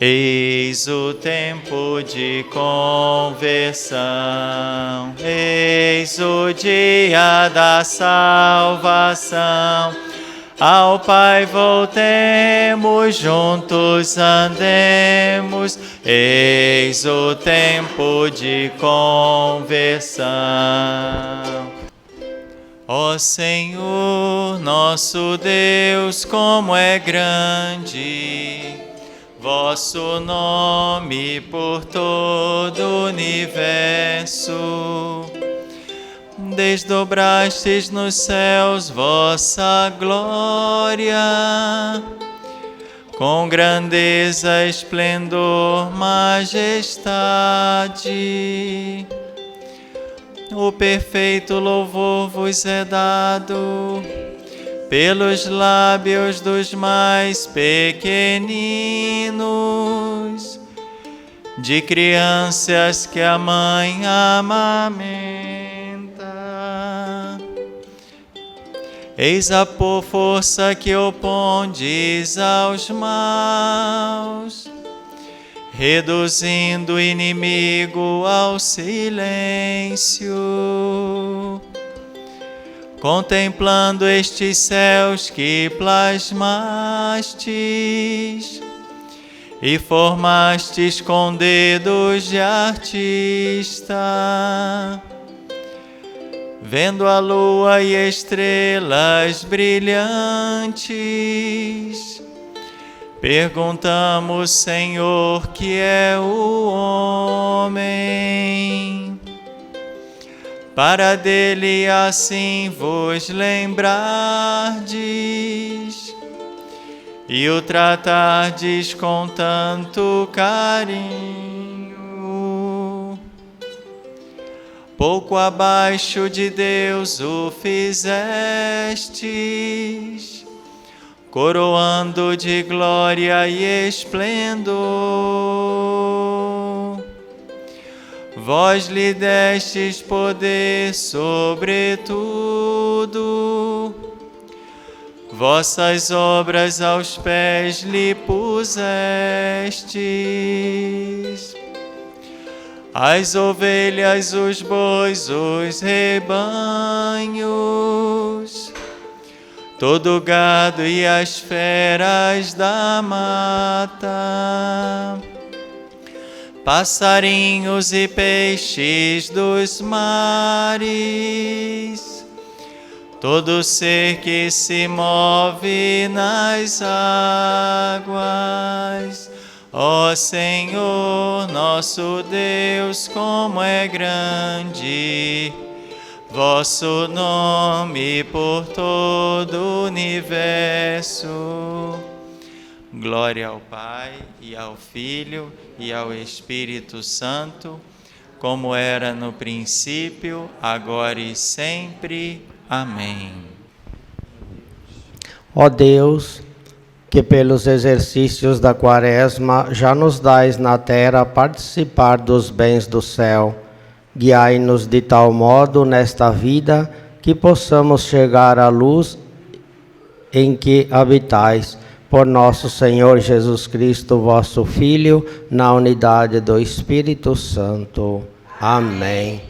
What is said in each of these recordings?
Eis o tempo de conversão, eis o dia da salvação. Ao Pai voltemos, juntos andemos, eis o tempo de conversão. Ó Senhor, nosso Deus, como é grande vosso nome por todo o universo. Desdobrastes nos céus vossa glória, com grandeza, esplendor, majestade. O perfeito louvor vos é dado pelos lábios dos mais pequeninos, de crianças que a mãe amamenta. Eis a força que opondes aos maus, reduzindo o inimigo ao silêncio. Contemplando estes céus que plasmastes e formastes com dedos de artista, vendo a lua e estrelas brilhantes, perguntamos, Senhor, que é o homem, para dele assim vos lembrardes e o tratardes com tanto carinho. Pouco abaixo de Deus o fizestes, coroando de glória e esplendor. Vós lhe destes poder sobre tudo, vossas obras aos pés lhe pusestes. As ovelhas, os bois, os rebanhos, todo o gado e as feras da mata, passarinhos e peixes dos mares, todo ser que se move nas águas. Ó Senhor, nosso Deus, como é grande vosso nome por todo o universo. Glória ao Pai, e ao Filho, e ao Espírito Santo, como era no princípio, agora e sempre. Amém. Ó Deus, que pelos exercícios da Quaresma já nos dais na terra participar dos bens do céu, guiai-nos de tal modo nesta vida que possamos chegar à luz em que habitais. Por nosso Senhor Jesus Cristo, vosso Filho, na unidade do Espírito Santo. Amém.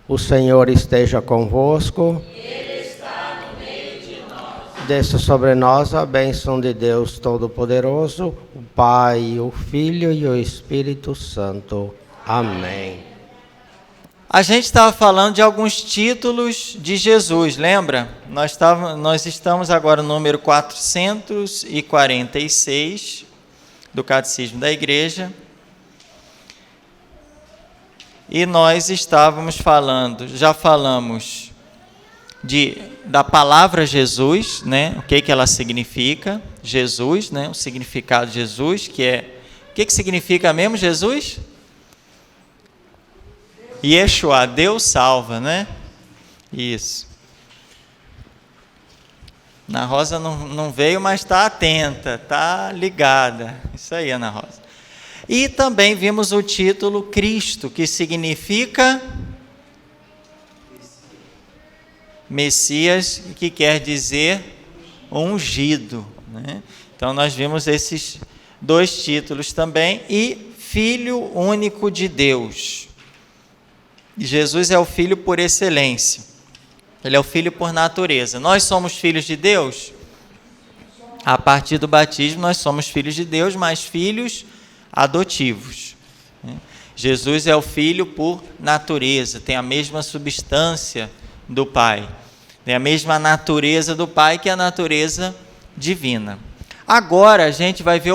O Senhor esteja convosco. Ele está no meio de nós. Desça sobre nós a bênção de Deus Todo-Poderoso, o Pai, o Filho e o Espírito Santo. Amém. A gente estava falando de alguns títulos de Jesus, lembra? Nós estamos agora no número 446 do Catecismo da Igreja. E nós estávamos falando, já falamos da palavra Jesus, né? O que ela significa, Jesus, né? O significado de Jesus, que é... O que significa mesmo Jesus? Yeshua, Deus salva, né? Isso. Ana Rosa não veio, mas está atenta, está ligada. Isso aí, Ana Rosa. E também vimos o título Cristo, que significa Messias, que quer dizer ungido, né? Então nós vimos esses 2 títulos também, e Filho único de Deus. E Jesus é o Filho por excelência. Ele é o Filho por natureza. Nós somos filhos de Deus? A partir do batismo, nós somos filhos de Deus, mas filhos adotivos. Jesus é o Filho por natureza, tem a mesma substância do Pai. Tem a mesma natureza do Pai, que é a natureza divina. Agora a gente vai ver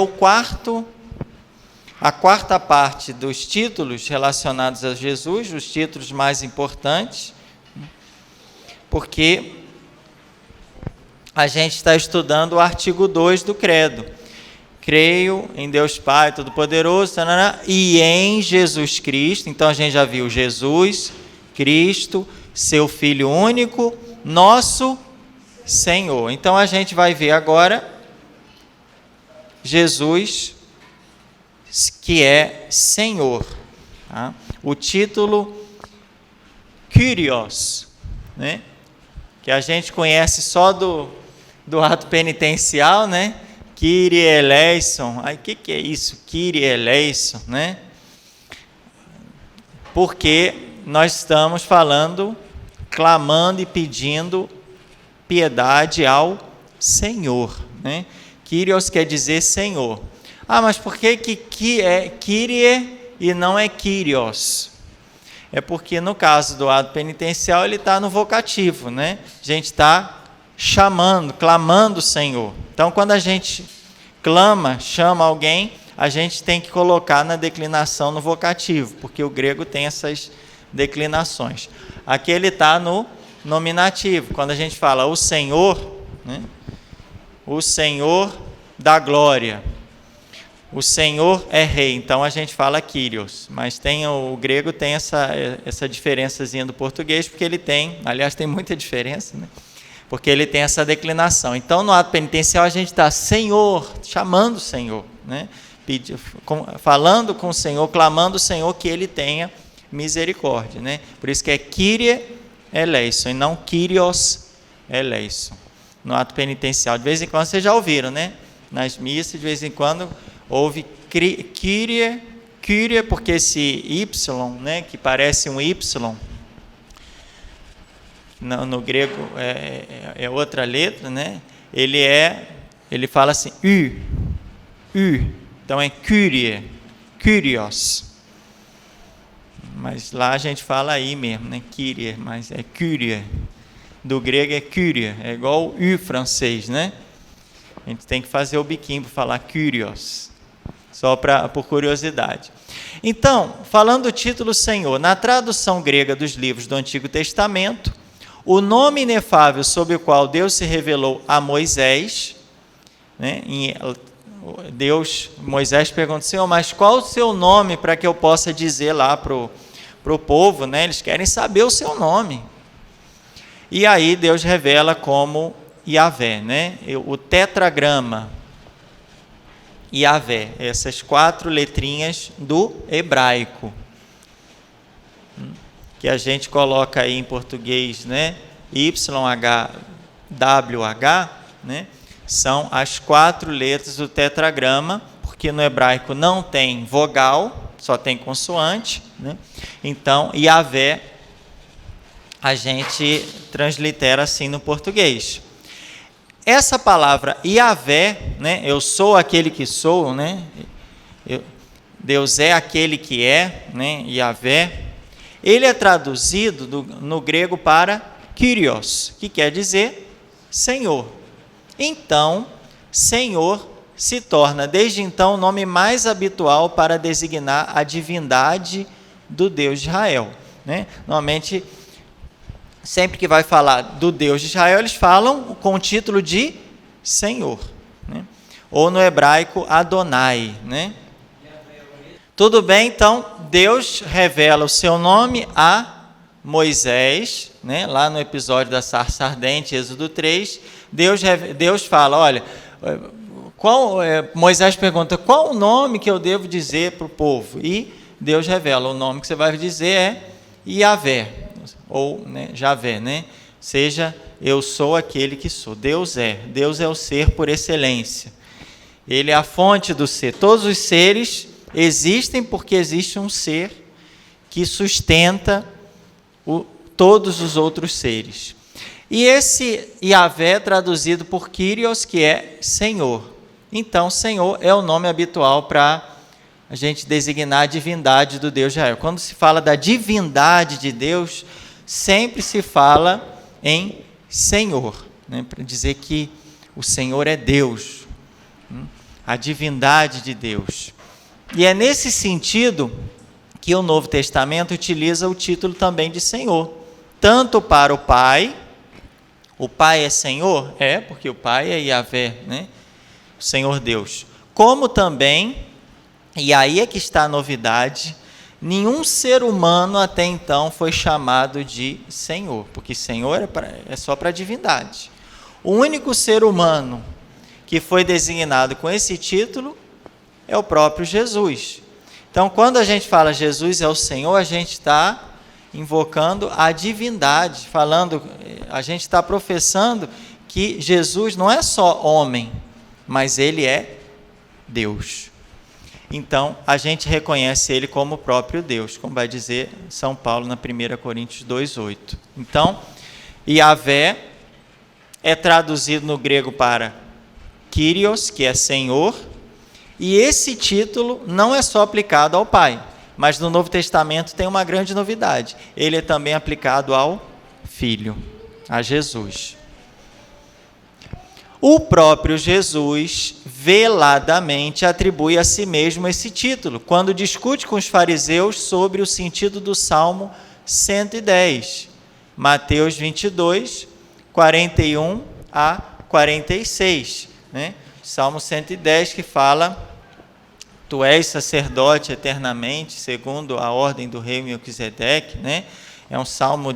a quarta parte dos títulos relacionados a Jesus, os títulos mais importantes, porque a gente está estudando o artigo 2 do Credo. Creio em Deus Pai Todo-Poderoso, e em Jesus Cristo. Então a gente já viu Jesus, Cristo, seu Filho único, nosso Senhor. Então a gente vai ver agora Jesus, que é Senhor. Tá? O título Kyrios, né? Que a gente conhece só do ato penitencial, né? Kyrie eleison. Aí, o que é isso? Kyrie eleison, né? Porque nós estamos falando, clamando e pedindo piedade ao Senhor, né? Kyrios quer dizer Senhor. Ah, mas por que é Kyrie e não é Kyrios? É porque no caso do ato penitencial ele está no vocativo, né? A gente está chamando, clamando o Senhor. Então, quando a gente clama, chama alguém, a gente tem que colocar na declinação no vocativo, porque o grego tem essas declinações. Aqui ele está no nominativo. Quando a gente fala o Senhor, né? O Senhor da glória. O Senhor é rei, então a gente fala Kyrios, mas o grego tem essa diferençazinha do português, porque ele tem, aliás, tem muita diferença, né? Porque ele tem essa declinação. Então, no ato penitencial, a gente está Senhor, chamando o Senhor, né? Falando com o Senhor, clamando o Senhor que ele tenha misericórdia, né? Por isso que é Kyrie eleison, e não Kyrios eleison, no ato penitencial. De vez em quando, vocês já ouviram, né? Nas missas, de vez em quando, houve Kyrie, porque esse Y, né, que parece um Y, no grego é outra letra, né? Ele fala assim, então é Kyrie, Kyrios. Mas lá a gente fala aí mesmo, né? Kyrie, mas é Kyrie. Do grego é Kyrie, é igual o U francês, né? A gente tem que fazer o biquinho para falar Kyrios, só por curiosidade. Então, falando do título Senhor, na tradução grega dos livros do Antigo Testamento, o nome inefável sob o qual Deus se revelou a Moisés, né? Moisés pergunta, Senhor, mas qual o seu nome para que eu possa dizer lá para o povo, né? Eles querem saber o seu nome. E aí Deus revela como Yahvé, né? O tetragrama Yahvé, essas 4 letrinhas do hebraico, que a gente coloca aí em português, né? YHWH, né? São as 4 letras do tetragrama, porque no hebraico não tem vogal, só tem consoante, né? Então, Yahvé, a gente translitera assim no português. Essa palavra Yahvé, né? Eu sou aquele que sou, né? Deus é aquele que é, né? Yahvé. Ele é traduzido no grego para Kyrios, que quer dizer Senhor. Então, Senhor se torna, desde então, o nome mais habitual para designar a divindade do Deus de Israel, né? Normalmente, sempre que vai falar do Deus de Israel, eles falam com o título de Senhor, né? Ou no hebraico, Adonai, né? Tudo bem, então, Deus revela o seu nome a Moisés, né? Lá no episódio da sarça ardente, Êxodo 3, Deus fala, olha, Moisés pergunta, qual o nome que eu devo dizer para o povo? E Deus revela, o nome que você vai dizer é Yahvé, ou, né, Javé, né? Seja, eu sou aquele que sou. Deus é o ser por excelência. Ele é a fonte do ser. Todos os seres existem porque existe um ser que sustenta todos os outros seres. E esse Yahvé é traduzido por Kyrios, que é Senhor. Então, Senhor é o nome habitual para a gente designar a divindade do Deus de Israel. Quando se fala da divindade de Deus, sempre se fala em Senhor, né? Para dizer que o Senhor é Deus, a divindade de Deus. E é nesse sentido que o Novo Testamento utiliza o título também de Senhor, tanto para o Pai é Senhor? É, porque o Pai é Yahvé, né? O Senhor Deus. Como também, e aí é que está a novidade, nenhum ser humano até então foi chamado de Senhor, porque Senhor é só para a divindade. O único ser humano que foi designado com esse título é o próprio Jesus. Então, quando a gente fala Jesus é o Senhor, a gente está invocando a divindade, a gente está professando que Jesus não é só homem, mas ele é Deus. Então, a gente reconhece ele como o próprio Deus, como vai dizer São Paulo na 1 Coríntios 2,8. Então, Yahvé é traduzido no grego para Kyrios, que é Senhor, e esse título não é só aplicado ao Pai, mas no Novo Testamento tem uma grande novidade. Ele é também aplicado ao Filho, a Jesus. O próprio Jesus veladamente atribui a si mesmo esse título, quando discute com os fariseus sobre o sentido do Salmo 110, Mateus 22, 41 a 46, né? Salmo 110 que fala: Tu és sacerdote eternamente, segundo a ordem do rei Melquisedeque, né? É um salmo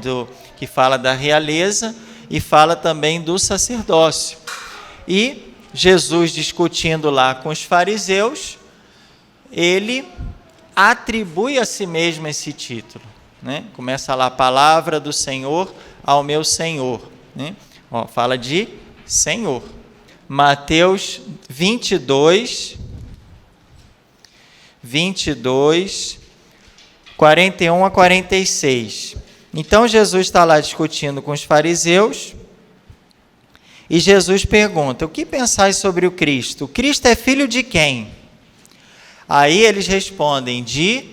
que fala da realeza e fala também do sacerdócio. E Jesus, discutindo lá com os fariseus, ele atribui a si mesmo esse título, né? Começa lá: palavra do Senhor ao meu Senhor, né? Fala de Senhor. Mateus 22, 41 a 46. Então Jesus está lá discutindo com os fariseus e Jesus pergunta: o que pensais sobre o Cristo? O Cristo é filho de quem? Aí eles respondem: de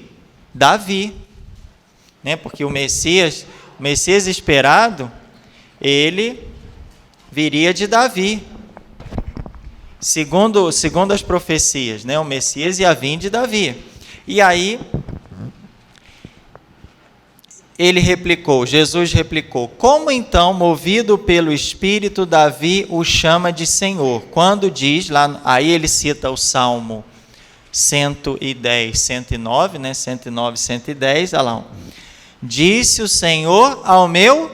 Davi, né? Porque o Messias esperado, ele viria de Davi. Segundo as profecias, né? O Messias ia vir de Davi. E aí Jesus replicou: como então, movido pelo Espírito, Davi o chama de Senhor? Quando diz, aí ele cita o Salmo 110, 109, né? 109, 110, olha lá. Disse o Senhor ao meu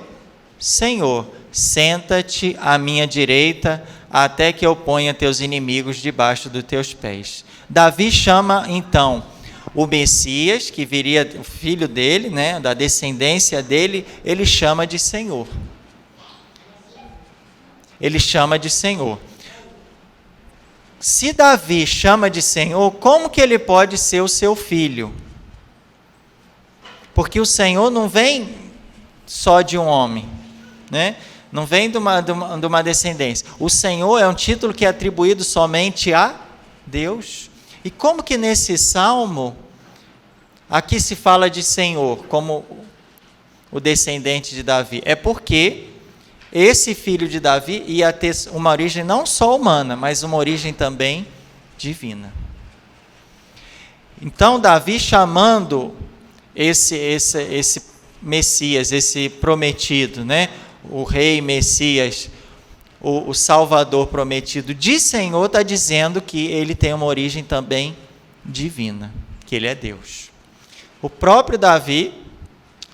Senhor: senta-te à minha direita, até que eu ponha teus inimigos debaixo dos teus pés. Davi chama então o Messias, que viria, o filho dele, né, da descendência dele, ele chama de Senhor. Ele chama de Senhor. Se Davi chama de Senhor, como que ele pode ser o seu filho? Porque o Senhor não vem só de um homem, né? Não vem de uma descendência. O Senhor é um título que é atribuído somente a Deus. E como que nesse salmo, aqui se fala de Senhor, como o descendente de Davi? É porque esse filho de Davi ia ter uma origem não só humana, mas uma origem também divina. Então, Davi chamando esse Messias, esse prometido, né? O rei Messias, o Salvador prometido de Senhor, está dizendo que ele tem uma origem também divina, que ele é Deus. O próprio Davi,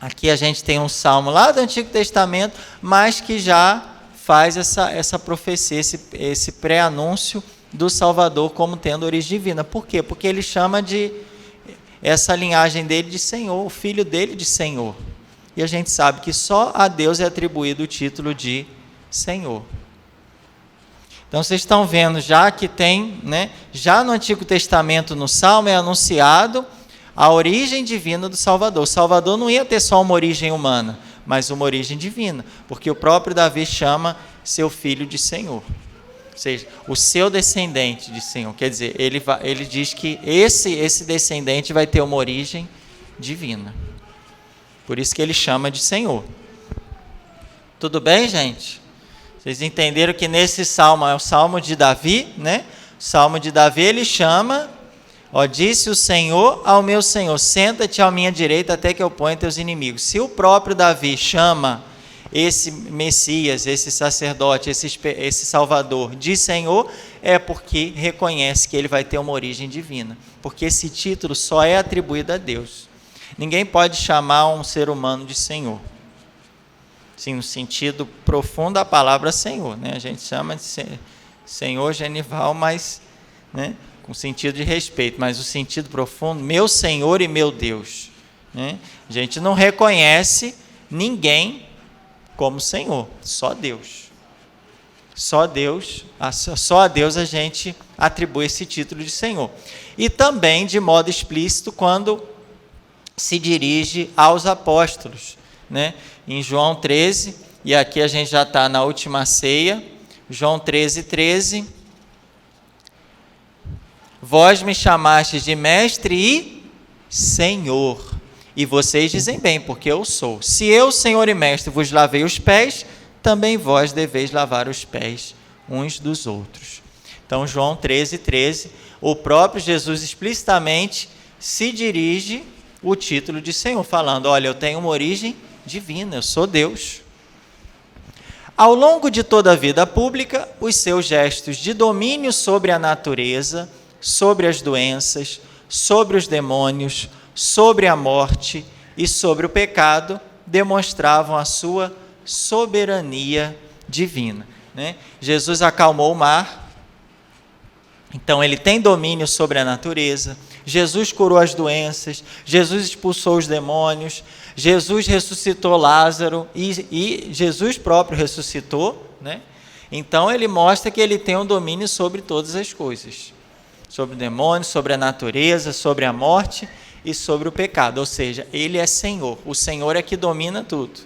aqui a gente tem um salmo lá do Antigo Testamento, mas que já faz essa profecia, esse pré-anúncio do Salvador como tendo origem divina. Por quê? Porque ele chama essa linhagem dele de Senhor, o filho dele de Senhor. E a gente sabe que só a Deus é atribuído o título de Senhor. Então vocês estão vendo já que tem, né, já no Antigo Testamento, no Salmo, é anunciado a origem divina do Salvador. O Salvador não ia ter só uma origem humana, mas uma origem divina, porque o próprio Davi chama seu filho de Senhor. Ou seja, o seu descendente de Senhor. Quer dizer, ele diz que esse descendente vai ter uma origem divina. Por isso que ele chama de Senhor. Tudo bem, gente? Vocês entenderam que nesse salmo é o salmo de Davi, né? O salmo de Davi ele chama, disse o Senhor ao meu Senhor, senta-te à minha direita até que eu ponha teus inimigos. Se o próprio Davi chama esse Messias, esse sacerdote, esse Salvador de Senhor, é porque reconhece que ele vai ter uma origem divina. Porque esse título só é atribuído a Deus. Ninguém pode chamar um ser humano de Senhor. Sim, no sentido profundo da palavra Senhor, né? A gente chama de Senhor genival, mas, né, com sentido de respeito, mas o sentido profundo, meu Senhor e meu Deus, né? A gente não reconhece ninguém como Senhor, só Deus. Só a Deus a gente atribui esse título de Senhor. E também, de modo explícito, quando se dirige aos apóstolos, né? Em João 13, e aqui a gente já está na última ceia, João 13:13, vós me chamastes de mestre e Senhor, e vocês dizem bem, porque eu sou. Se eu, Senhor e mestre, vos lavei os pés, também vós deveis lavar os pés uns dos outros. Então, João 13:13, o próprio Jesus explicitamente se dirige o título de Senhor, falando, olha, eu tenho uma origem divina, eu sou Deus. Ao longo de toda a vida pública, os seus gestos de domínio sobre a natureza, sobre as doenças, sobre os demônios, sobre a morte e sobre o pecado, demonstravam a sua soberania divina, né? Jesus acalmou o mar, então ele tem domínio sobre a natureza. Jesus curou as doenças, Jesus expulsou os demônios, Jesus ressuscitou Lázaro e Jesus próprio ressuscitou, né? Então ele mostra que ele tem um domínio sobre todas as coisas, sobre o demônio, sobre a natureza, sobre a morte e sobre o pecado, ou seja, ele é Senhor, o Senhor é que domina tudo,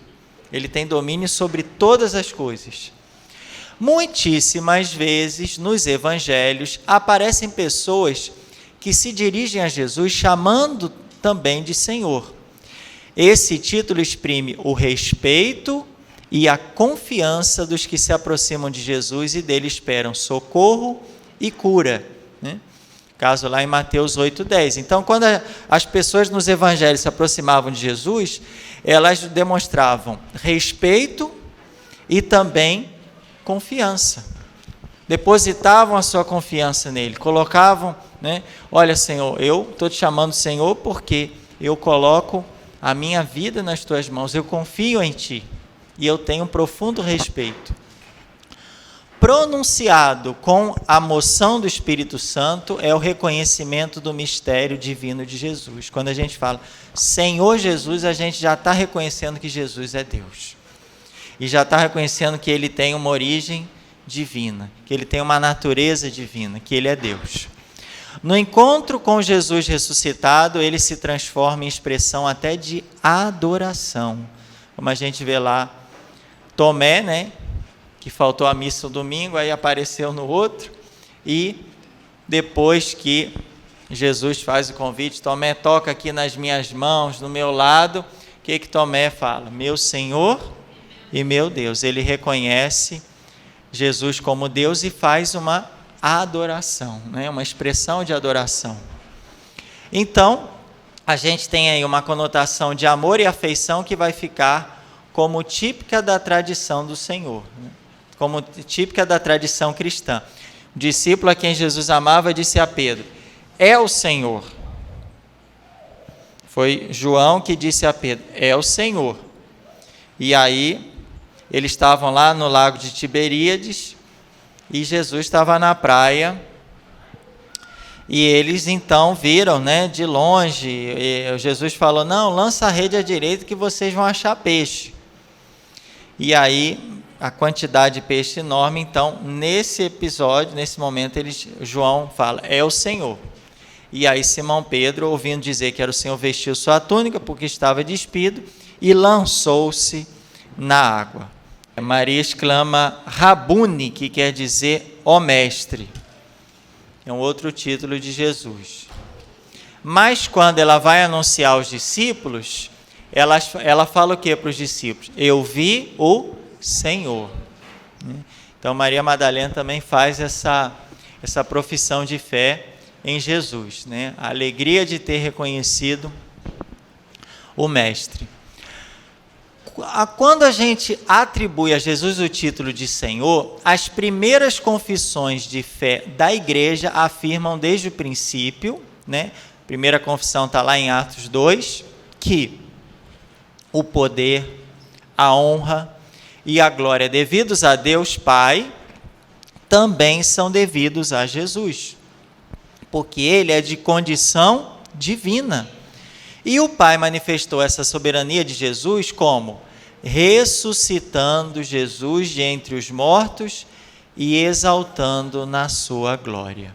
ele tem domínio sobre todas as coisas. Muitíssimas vezes nos evangelhos aparecem pessoas que se dirigem a Jesus chamando também de Senhor. Esse título exprime o respeito e a confiança dos que se aproximam de Jesus e dele esperam socorro e cura, né? Caso lá em Mateus 8:10. Então, quando as pessoas nos evangelhos se aproximavam de Jesus, elas demonstravam respeito e também confiança. Depositavam a sua confiança nele, colocavam, né? Olha, Senhor, eu estou te chamando Senhor porque eu coloco a minha vida nas tuas mãos, eu confio em ti e eu tenho um profundo respeito. Pronunciado com a moção do Espírito Santo é o reconhecimento do mistério divino de Jesus. Quando a gente fala Senhor Jesus, a gente já está reconhecendo que Jesus é Deus. E já está reconhecendo que ele tem uma origem divina, que ele tem uma natureza divina, que ele é Deus. No encontro com Jesus ressuscitado, ele se transforma em expressão até de adoração. Como a gente vê lá, Tomé, né, que faltou a missa no domingo, aí apareceu no outro, e depois que Jesus faz o convite, Tomé, toca aqui nas minhas mãos, no meu lado, o que Tomé fala? Meu Senhor e meu Deus. Ele reconhece Jesus como Deus e faz uma adoração, né? Uma expressão de adoração. Então, a gente tem aí uma conotação de amor e afeição que vai ficar como típica da tradição do Senhor, né? Como típica da tradição cristã. O discípulo a quem Jesus amava disse a Pedro, é o Senhor. Foi João que disse a Pedro, é o Senhor. E aí, eles estavam lá no lago de Tiberíades, e Jesus estava na praia, e eles então viram, né, de longe, e Jesus falou, não, lança a rede à direita que vocês vão achar peixe. E aí a quantidade de peixe enorme. Então, nesse episódio, nesse momento, João fala, é o Senhor. E aí Simão Pedro, ouvindo dizer que era o Senhor, vestiu sua túnica, porque estava despido, e lançou-se na água. Maria exclama Rabuni, que quer dizer ó mestre. É um outro título de Jesus. Mas quando ela vai anunciar aos discípulos, ela fala o que para os discípulos? Eu vi o Senhor. Então Maria Madalena também faz essa profissão de fé em Jesus, né? A alegria de ter reconhecido o Mestre. Quando a gente atribui a Jesus o título de Senhor, as primeiras confissões de fé da igreja afirmam desde o princípio, né? A primeira confissão está lá em Atos 2, que o poder, a honra e a glória devidos a Deus Pai também são devidos a Jesus, porque ele é de condição divina. E o Pai manifestou essa soberania de Jesus como? Ressuscitando Jesus de entre os mortos e exaltando na sua glória.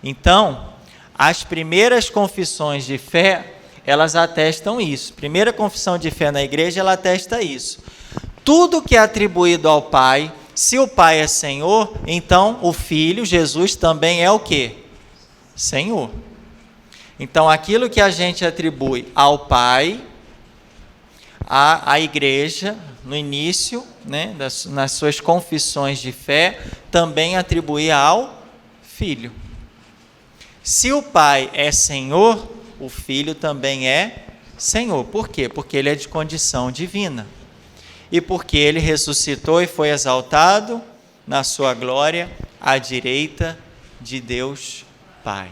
Então, as primeiras confissões de fé, elas atestam isso. Primeira confissão de fé na igreja, ela atesta isso. Tudo que é atribuído ao Pai, se o Pai é Senhor, então o Filho, Jesus, também é o quê? Senhor. Então, aquilo que a gente atribui ao Pai, à igreja, no início, né, nas suas confissões de fé, também atribui ao Filho. Se o Pai é Senhor, o Filho também é Senhor. Por quê? Porque ele é de condição divina. E porque ele ressuscitou e foi exaltado na sua glória à direita de Deus Pai.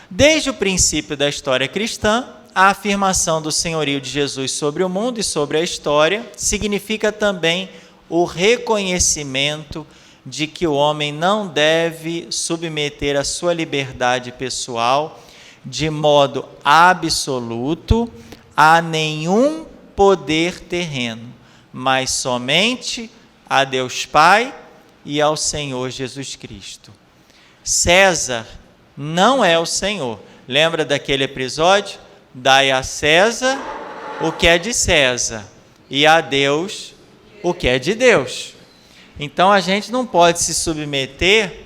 Desde o princípio da história cristã, a afirmação do senhorio de Jesus sobre o mundo e sobre a história significa também o reconhecimento de que o homem não deve submeter a sua liberdade pessoal de modo absoluto a nenhum poder terreno, mas somente a Deus Pai e ao Senhor Jesus Cristo. César não é o Senhor. Lembra daquele episódio? Dai a César o que é de César e a Deus o que é de Deus. Então a gente não pode se submeter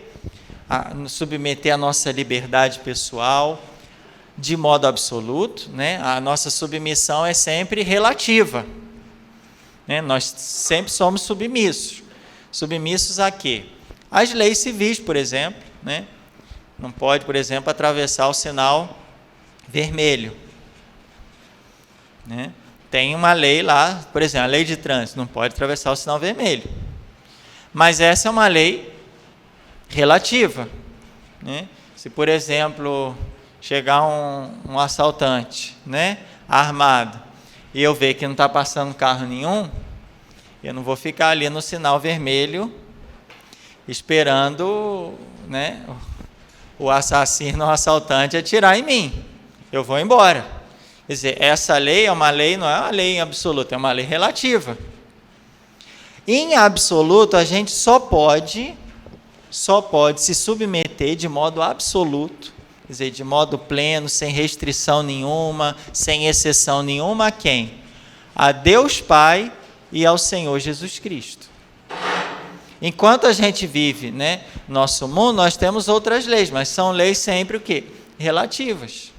a nossa liberdade pessoal de modo absoluto, né? A nossa submissão é sempre relativa, né? Nós sempre somos submissos. Submissos a quê? Às leis civis, por exemplo, né? Não pode, por exemplo, atravessar o sinal vermelho, né? Tem uma lei lá, por exemplo, a lei de trânsito, não pode atravessar o sinal vermelho. Mas essa é uma lei relativa, né? Se, por exemplo, chegar um assaltante, né, armado, e eu ver que não está passando carro nenhum, eu não vou ficar ali no sinal vermelho esperando, né, o assassino, o assaltante atirar em mim. Eu vou embora. Quer dizer, essa lei é uma lei, não é uma lei absoluta, é uma lei relativa. Em absoluto, a gente só pode se submeter de modo absoluto, quer dizer, de modo pleno, sem restrição nenhuma, sem exceção nenhuma, a quem? A Deus Pai e ao Senhor Jesus Cristo. Enquanto a gente vive, né, nosso mundo, nós temos outras leis, mas são leis sempre o quê? Relativas.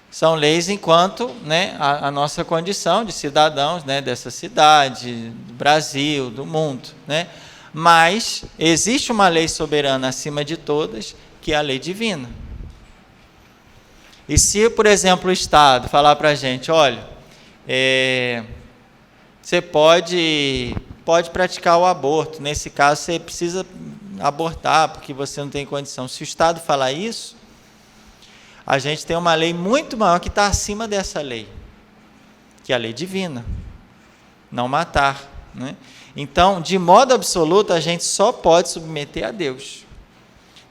São leis enquanto, né, a nossa condição de cidadãos, né, dessa cidade, do Brasil, do mundo, né? Mas existe uma lei soberana acima de todas, que é a lei divina. E se, por exemplo, o Estado falar para a gente, olha, você pode praticar o aborto, nesse caso você precisa abortar porque você não tem condição. Se o Estado falar isso, a gente tem uma lei muito maior que está acima dessa lei, que é a lei divina, não matar, né? Então, de modo absoluto, a gente só pode submeter a Deus.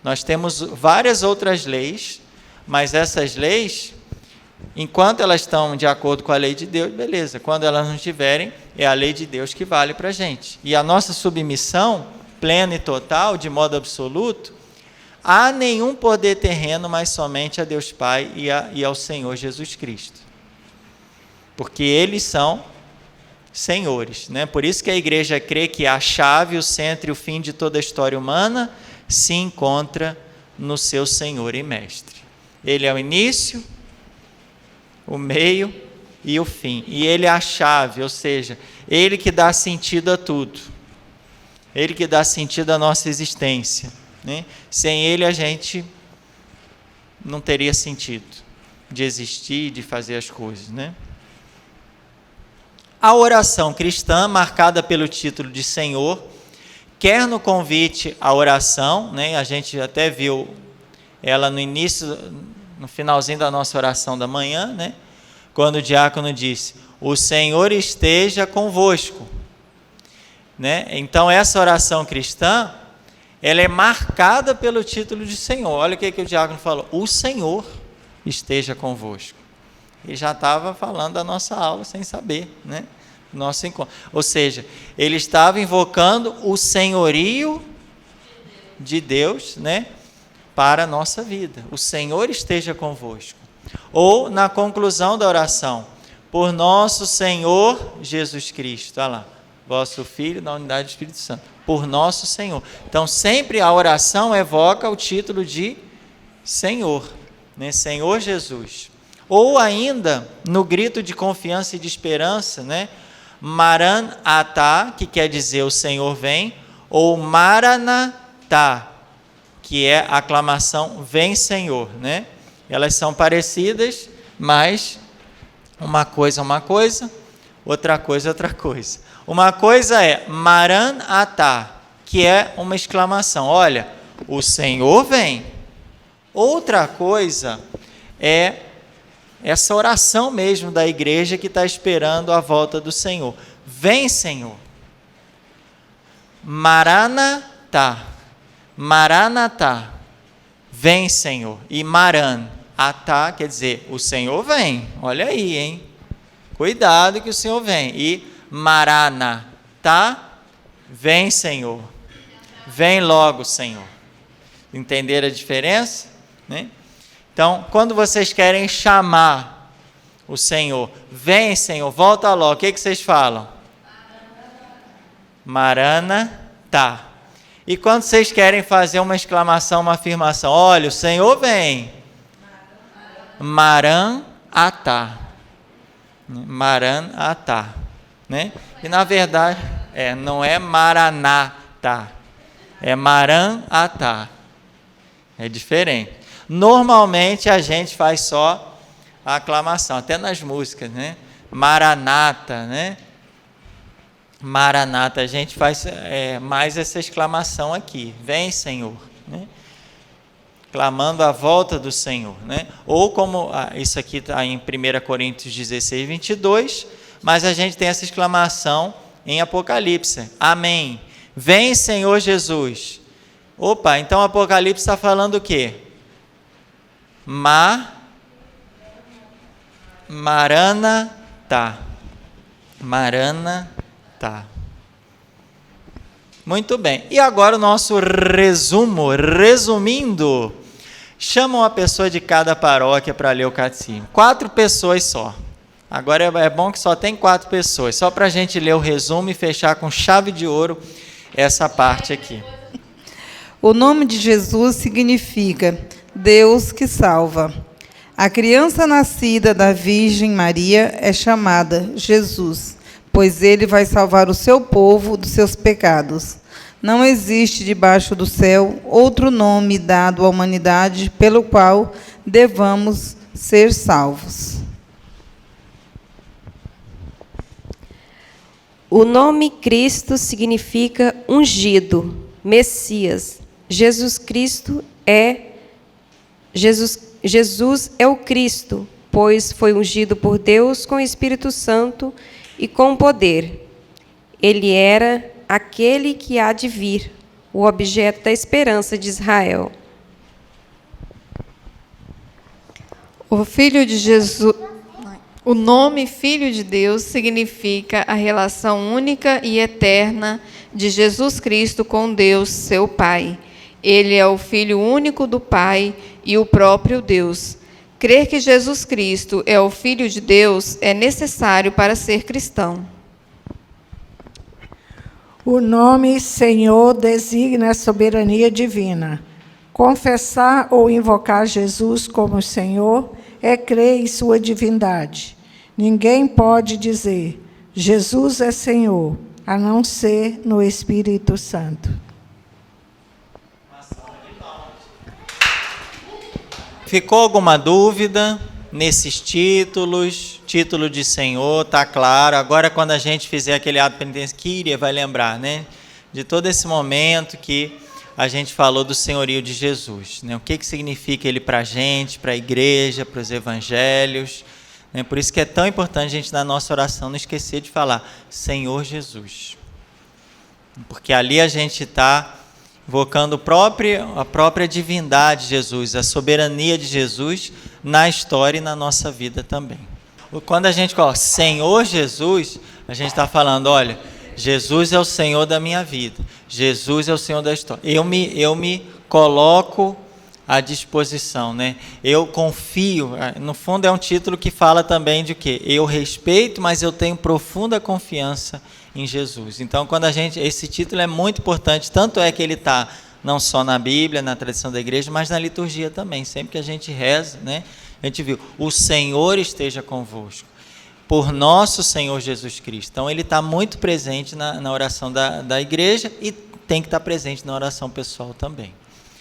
Nós temos várias outras leis, mas essas leis, Enquanto elas estão de acordo com a lei de Deus, beleza. Quando elas não estiverem, é a lei de Deus que vale para a gente. E a nossa submissão plena e total, de modo absoluto, a nenhum poder terreno, mas somente a Deus Pai e ao Senhor Jesus Cristo. Porque eles são senhores, né? Por isso que a igreja crê que a chave, o centro e o fim de toda a história humana se encontra no seu Senhor e Mestre. Ele é o início, o meio e o fim. E ele é a chave, ou seja, ele que dá sentido a tudo. Ele que dá sentido à nossa existência, né? Sem ele a gente não teria sentido de existir, de fazer as coisas, né? A oração cristã, marcada pelo título de Senhor, quer no convite à oração, né? A gente até viu ela no início, no finalzinho da nossa oração da manhã, né? Quando o diácono disse: o Senhor esteja convosco, né? Então essa oração cristã, ela é marcada pelo título de Senhor. Olha o que o diácono falou: o Senhor esteja convosco. Ele já estava falando da nossa aula sem saber, né? Nosso encontro. Ou seja, ele estava invocando o senhorio de Deus, né? Para a nossa vida. O Senhor esteja convosco. Ou na conclusão da oração: por nosso Senhor Jesus Cristo. Olha lá, vosso Filho na unidade do Espírito Santo. Por nosso Senhor. Então sempre a oração evoca o título de Senhor, né? Senhor Jesus. Ou ainda no grito de confiança e de esperança, né? Maranatá, que quer dizer o Senhor vem, ou Maranatá, que é a aclamação vem Senhor, né? Elas são parecidas, mas uma coisa, outra coisa, outra coisa. Uma coisa é Maranatá, que é uma exclamação, olha, o Senhor vem. Outra coisa é essa oração mesmo da igreja que está esperando a volta do Senhor. Vem, Senhor. Maranatá. Maranatá. Vem, Senhor. E Maranatá quer dizer, o Senhor vem. Olha aí, hein? Cuidado que o Senhor vem. E Maranatá, vem, Senhor. Vem logo, Senhor. Entenderam a diferença? Né? Então, quando vocês querem chamar o Senhor, vem, Senhor, volta logo, o que vocês falam? Maranatá. E quando vocês querem fazer uma exclamação, uma afirmação, olha, o Senhor vem. Maranatá. Maranatá. Né? E na verdade, não é Maranatá, é Maranatá. É diferente. Normalmente a gente faz só a aclamação, até nas músicas, né? Maranata, né? Maranata, a gente faz mais essa exclamação aqui, vem Senhor, né? Clamando a volta do Senhor, né? Ou como, isso aqui está em 1 Coríntios 16, 22, mas a gente tem essa exclamação em Apocalipse, amém, vem Senhor Jesus. Opa, então Apocalipse está falando o quê? Maranatá. Maranatá. Muito bem. E agora o nosso resumo. Resumindo, chama uma pessoa de cada paróquia para ler o catecismo. 4 pessoas só. Agora é bom que só tem 4 pessoas. Só para a gente ler o resumo e fechar com chave de ouro essa parte aqui. O nome de Jesus significa Deus que salva. A criança nascida da Virgem Maria é chamada Jesus, pois ele vai salvar o seu povo dos seus pecados. Não existe debaixo do céu outro nome dado à humanidade pelo qual devamos ser salvos. O nome Cristo significa ungido, Messias. Jesus é o Cristo, pois foi ungido por Deus com o Espírito Santo e com poder. Ele era aquele que há de vir, o objeto da esperança de Israel. O Filho de Jesus O nome Filho de Deus significa a relação única e eterna de Jesus Cristo com Deus, seu Pai. Ele é o Filho único do Pai e o próprio Deus. Crer que Jesus Cristo é o Filho de Deus é necessário para ser cristão. O nome Senhor designa a soberania divina. Confessar ou invocar Jesus como Senhor é crer em sua divindade. Ninguém pode dizer, Jesus é Senhor, a não ser no Espírito Santo. Ficou alguma dúvida nesses títulos? Título de Senhor, está claro. Agora, quando a gente fizer aquele ato penitente, Kyrie vai lembrar, né? De todo esse momento que a gente falou do senhorio de Jesus, né? O que significa ele para a gente, para a igreja, para os evangelhos, né? Por isso que é tão importante a gente, na nossa oração, não esquecer de falar Senhor Jesus. Porque ali a gente está invocando a própria divindade de Jesus, a soberania de Jesus na história e na nossa vida também. Quando a gente coloca Senhor Jesus, a gente está falando, olha, Jesus é o Senhor da minha vida, Jesus é o Senhor da história. Eu me coloco à disposição, né? Eu confio, no fundo é um título que fala também de quê? Eu respeito, mas eu tenho profunda confiança em Jesus. Então, esse título é muito importante, tanto é que ele está não só na Bíblia, na tradição da igreja, mas na liturgia também. Sempre que a gente reza, né, a gente viu, o Senhor esteja convosco, por nosso Senhor Jesus Cristo. Então, ele está muito presente na oração da igreja e tem que estar presente na oração pessoal também.